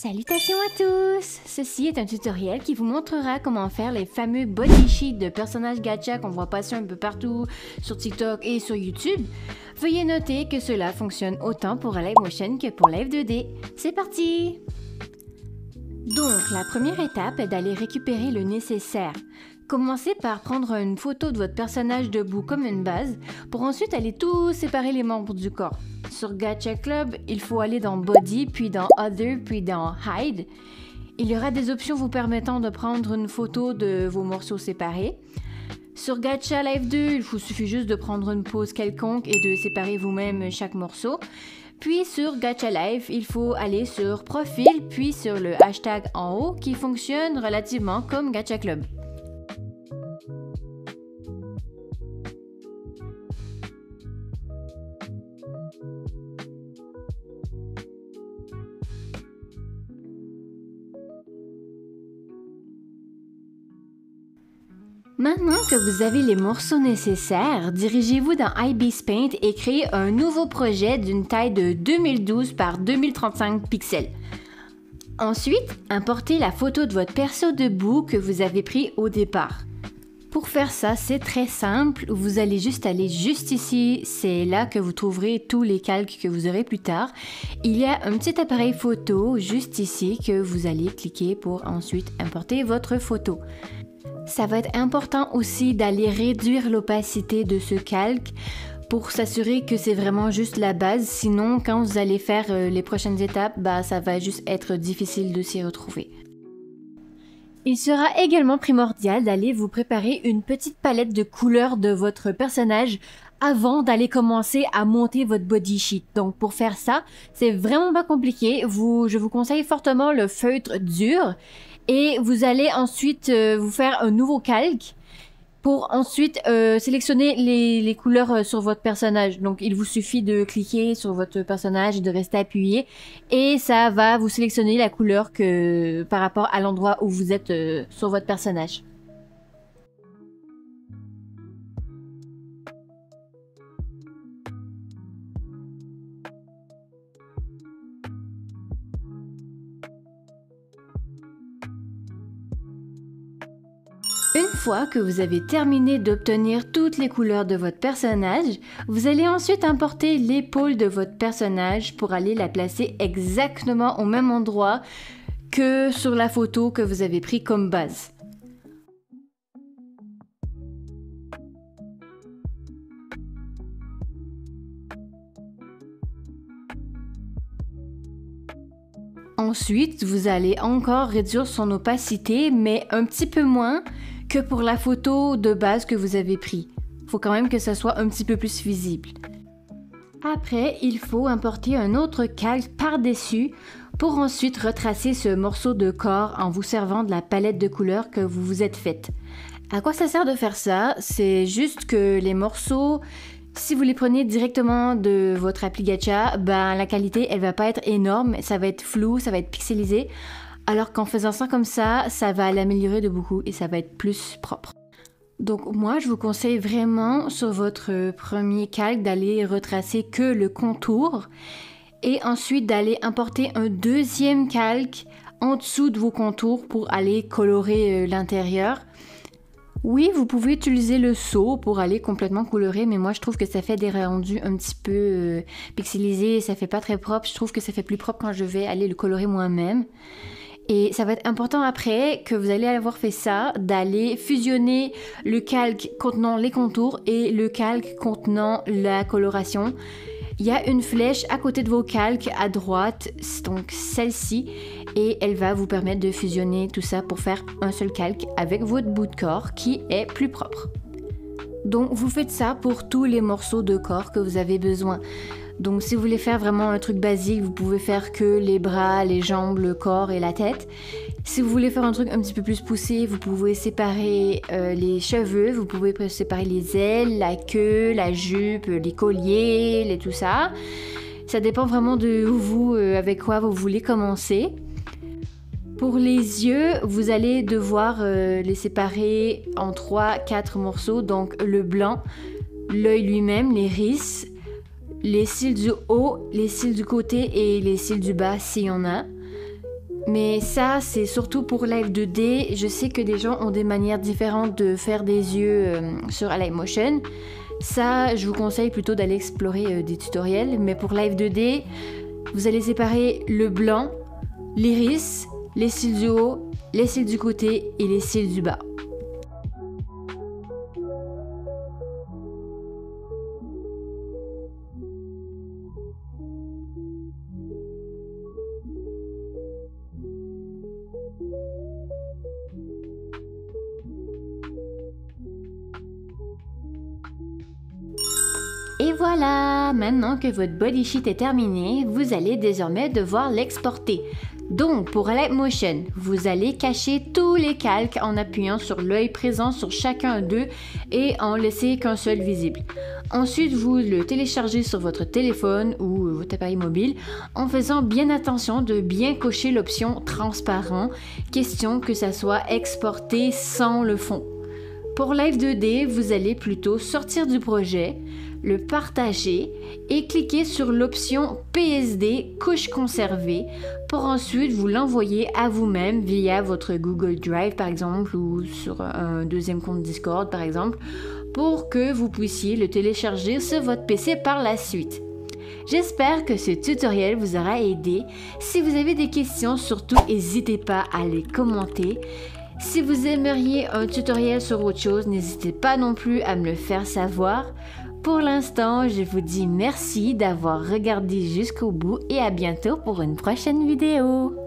Salutations à tous! Ceci est un tutoriel qui vous montrera comment faire les fameux body sheets de personnages gacha qu'on voit passer un peu partout sur TikTok et sur YouTube. Veuillez noter que cela fonctionne autant pour Alive Motion que pour Live 2D. C'est parti! Donc, la première étape est d'aller récupérer le nécessaire. Commencez par prendre une photo de votre personnage debout comme une base, pour ensuite aller tout séparer les membres du corps. Sur Gacha Club, il faut aller dans Body, puis dans Other, puis dans Hide. Il y aura des options vous permettant de prendre une photo de vos morceaux séparés. Sur Gacha Live 2, il vous suffit juste de prendre une pose quelconque et de séparer vous-même chaque morceau. Puis sur Gacha Live, il faut aller sur Profil, puis sur le hashtag en haut qui fonctionne relativement comme Gacha Club. Maintenant que vous avez les morceaux nécessaires, dirigez-vous dans Ibis Paint et créez un nouveau projet d'une taille de 2012 par 2035 pixels. Ensuite, importez la photo de votre perso debout que vous avez pris au départ. Pour faire ça, c'est très simple, vous allez juste aller juste ici, c'est là que vous trouverez tous les calques que vous aurez plus tard. Il y a un petit appareil photo juste ici que vous allez cliquer pour ensuite importer votre photo. Ça va être important aussi d'aller réduire l'opacité de ce calque pour s'assurer que c'est vraiment juste la base. Sinon, quand vous allez faire les prochaines étapes, ça va juste être difficile de s'y retrouver. Il sera également primordial d'aller vous préparer une petite palette de couleurs de votre personnage avant d'aller commencer à monter votre body sheet. Donc pour faire ça, c'est vraiment pas compliqué. Je vous conseille fortement le feutre dur. Et vous allez ensuite vous faire un nouveau calque pour ensuite sélectionner les couleurs sur votre personnage. Donc il vous suffit de cliquer sur votre personnage et de rester appuyé et ça va vous sélectionner la couleur par rapport à l'endroit où vous êtes sur votre personnage. Une fois que vous avez terminé d'obtenir toutes les couleurs de votre personnage, vous allez ensuite importer l'épaule de votre personnage pour aller la placer exactement au même endroit que sur la photo que vous avez pris comme base. Ensuite, vous allez encore réduire son opacité, mais un petit peu moins que pour la photo de base que vous avez pris. Il faut quand même que ça soit un petit peu plus visible. Après, il faut importer un autre calque par-dessus pour ensuite retracer ce morceau de corps en vous servant de la palette de couleurs que vous vous êtes faite. À quoi ça sert de faire ça? C'est juste que les morceaux, si vous les prenez directement de votre appli Gacha, la qualité elle va pas être énorme, ça va être flou, ça va être pixelisé. Alors qu'en faisant ça comme ça va l'améliorer de beaucoup et ça va être plus propre. Donc moi, je vous conseille vraiment sur votre premier calque d'aller retracer que le contour et ensuite d'aller importer un deuxième calque en dessous de vos contours pour aller colorer l'intérieur. Oui, vous pouvez utiliser le seau pour aller complètement colorer, mais moi je trouve que ça fait des rendus un petit peu pixelisés, ça fait pas très propre. Je trouve que ça fait plus propre quand je vais aller le colorer moi-même. Et ça va être important après que vous allez avoir fait ça, d'aller fusionner le calque contenant les contours et le calque contenant la coloration. Il y a une flèche à côté de vos calques à droite, donc celle-ci, et elle va vous permettre de fusionner tout ça pour faire un seul calque avec votre bout de corps qui est plus propre. Donc vous faites ça pour tous les morceaux de corps que vous avez besoin. Donc si vous voulez faire vraiment un truc basique, vous pouvez faire que les bras, les jambes, le corps et la tête. Si vous voulez faire un truc un petit peu plus poussé, vous pouvez séparer les cheveux, vous pouvez séparer les ailes, la queue, la jupe, les colliers, tout ça. Ça dépend vraiment de vous, avec quoi vous voulez commencer. Pour les yeux, vous allez devoir les séparer en 3-4 morceaux. Donc le blanc, l'œil lui-même, les rices, les cils du haut, les cils du côté et les cils du bas s'il y en a. Mais ça, c'est surtout pour Live 2D. Je sais que des gens ont des manières différentes de faire des yeux sur Live-Motion. Ça, je vous conseille plutôt d'aller explorer des tutoriels. Mais pour Live 2D, vous allez séparer le blanc, l'iris, les cils du haut, les cils du côté et les cils du bas. Et voilà, maintenant que votre body sheet est terminé, vous allez désormais devoir l'exporter. Donc, pour Live-Motion, vous allez cacher tous les calques en appuyant sur l'œil présent sur chacun d'eux et en laisser qu'un seul visible. Ensuite, vous le téléchargez sur votre téléphone ou votre appareil mobile en faisant bien attention de bien cocher l'option transparent, question que ça soit exporté sans le fond. Pour Live 2D, vous allez plutôt sortir du projet, le partager et cliquer sur l'option PSD couche conservée pour ensuite vous l'envoyer à vous-même via votre Google Drive par exemple ou sur un deuxième compte Discord par exemple pour que vous puissiez le télécharger sur votre PC par la suite. J'espère que ce tutoriel vous aura aidé. Si vous avez des questions, surtout n'hésitez pas à les commenter. Si vous aimeriez un tutoriel sur autre chose, n'hésitez pas non plus à me le faire savoir. Pour l'instant, je vous dis merci d'avoir regardé jusqu'au bout et à bientôt pour une prochaine vidéo.